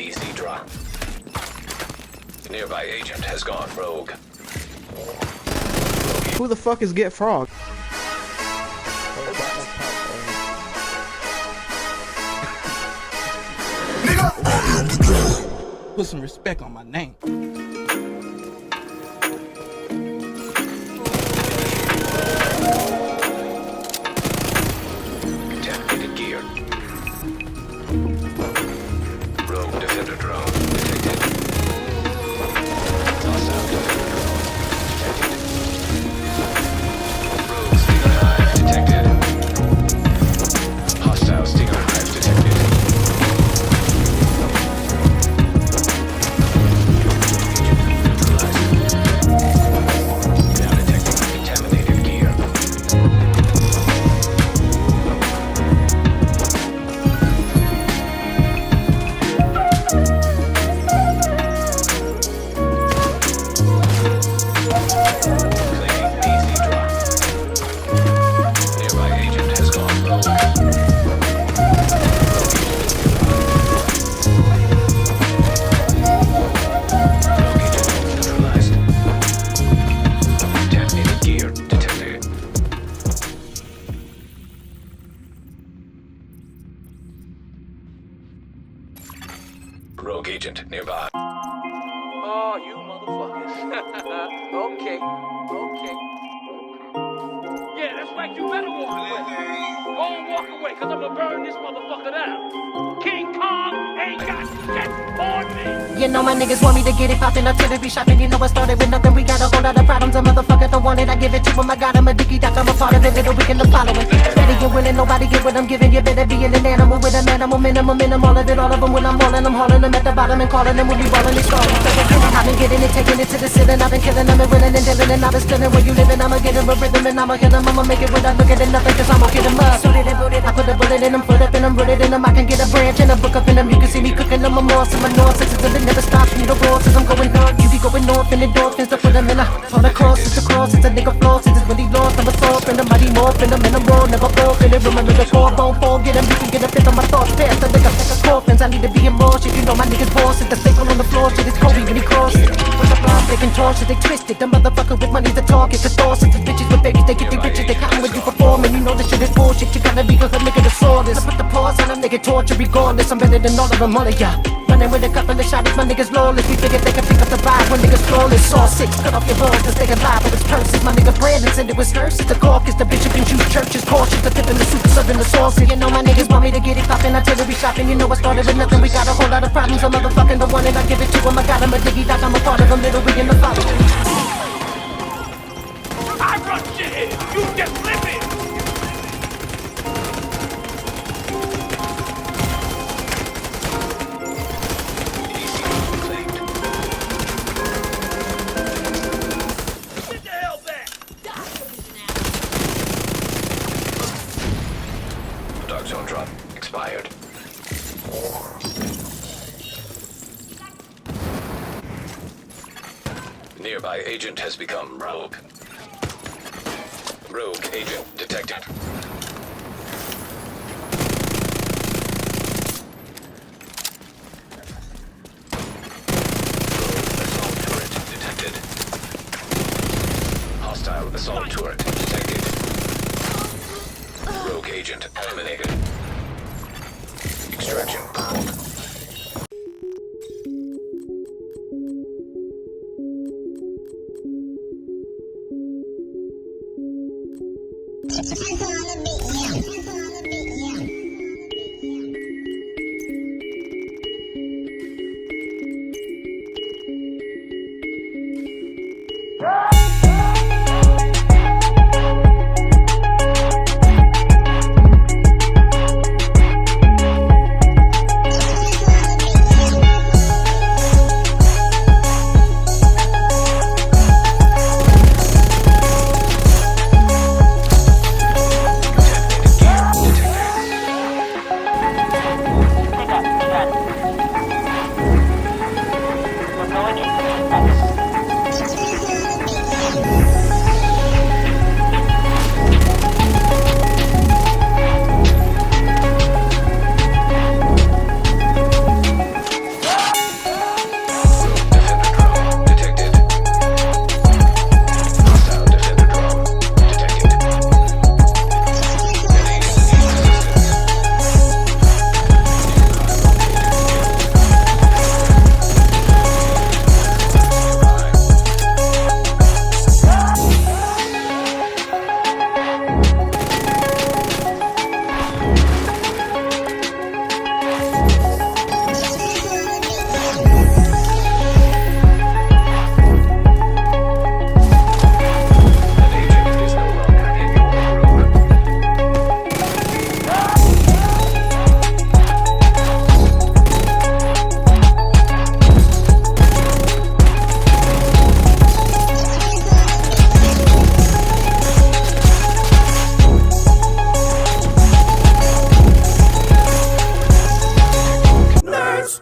DC drop. Nearby agent has gone rogue. Who the fuck is Get Frog? Put some respect on my name. Contaminated gear. Rogue defender drone detected. Hostile defender drone detected. Rogue stinger hive detected. Hostile stinger hive detected. Now detecting contaminated gear. Claiming DC drop. Nearby agent has gone rogue. Rogue agent neutralized. Contaminated gear detected. Rogue agent nearby. Oh, you motherfuckers. Okay. Yeah, that's right, you better walk away. Go and walk away, cause I'ma burn this motherfucker down. King Kong ain't got shit on me. You know my niggas want me to get it poppin', I tell be shopping. You know I started with nothing, we got a whole lot of problems. A motherfucker don't want it, I give it to him. I got him a dicky doc, I'm a part of it, little weekend to follow it. Ready and willing, nobody get what I'm giving. You better be an animal with a manimal minimum, all of it, all of them. When I'm rolling, I'm hauling them at the bottom and calling them when we rolling and stalling. I've been getting it, taking it to the ceiling. I've been killing them and winning and dealing, and I've been stealing where you living. I'ma get him a rhythm and I'ma kill him. I'ma make it without looking at nothing, cause I'ma get him up. Suited and booted, I put a bullet in him, put up in him, rooted in him. I can get a branch and a book up in him. You can see me cooking them, I'm more, some more senses till it never stops. Me the roars, cause I'm going hard. You be going north in the dolphins to put them in a on the cross. It's a cross, it's a nigga floor. Since it's when he lost, I'm a soft and the mighty morph in them in the road. Never fall, in it, remember the core, don't fall. Get him, you can get a fifth of my thoughts fast. The nigga like a coffins, I need to be in more shit. You know my niggas boss, it's the staple on the floor. Shit is Kobe when he crosses. With the block, they contortions, they twisted. The motherfucker with money's the target. The thoughts, it's the bitches with babies, they get the riches. They cotton with you performing. You know this shit is bullshit. You gotta be good, nigga, the swordless. I put the pause on a nigga torture regardless. I'm better than all of them, all of ya. Running with a couple of shots, my niggas lawless. We figured they can pick up the vibe when niggas flawless. Saw six, cut off your balls, cause they can lie, but it's purses. My nigga Brandon said it was nurses. The caucus, the bishop and Jews, churches, cautious. The tip in the soup, serving the sauce. You know my niggas want me to get it poppin', artillery shopping. You know I started with nothing, we got a whole lot of problems. I'm motherfucking the one and I give it to him. I got him a diggy doc, I'm a part of him, little we in the follow. I run shit here, you just live it. DC claimed. Get the hell back. Dark zone drop expired. Nearby agent has become rogue. Rogue agent detected. Rogue assault turret detected. Hostile assault turret detected. Rogue agent eliminated. Extraction performed. It's on the beat, yeah.